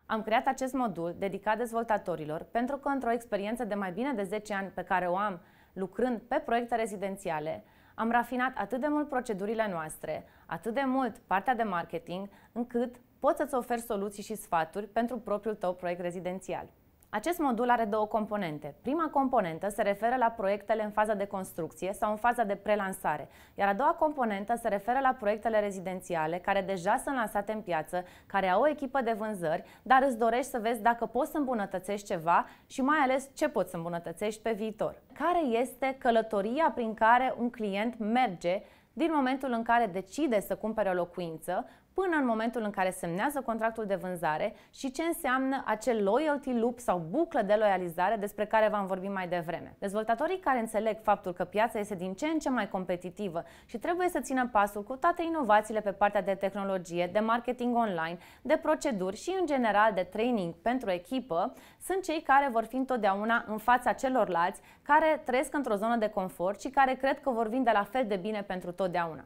Am creat acest modul dedicat dezvoltatorilor pentru că într-o experiență de mai bine de 10 ani pe care o am lucrând pe proiecte rezidențiale, am rafinat atât de mult procedurile noastre, atât de mult partea de marketing, încât pot să-ți oferi soluții și sfaturi pentru propriul tău proiect rezidențial. Acest modul are două componente. Prima componentă se referă la proiectele în faza de construcție sau în faza de prelansare, iar a doua componentă se referă la proiectele rezidențiale care deja sunt lansate în piață, care au o echipă de vânzări, dar îți dorești să vezi dacă poți să îmbunătățești ceva și mai ales ce poți să îmbunătățești pe viitor. Care este călătoria prin care un client merge din momentul în care decide să cumpere o locuință până în momentul în care semnează contractul de vânzare și ce înseamnă acel loyalty loop sau buclă de loializare despre care v-am vorbit mai devreme. Dezvoltatorii care înțeleg faptul că piața este din ce în ce mai competitivă și trebuie să țină pasul cu toate inovațiile pe partea de tehnologie, de marketing online, de proceduri și în general de training pentru echipă, sunt cei care vor fi întotdeauna în fața celorlalți care trăiesc într-o zonă de confort și care cred că vor vinde la fel de bine pentru totdeauna.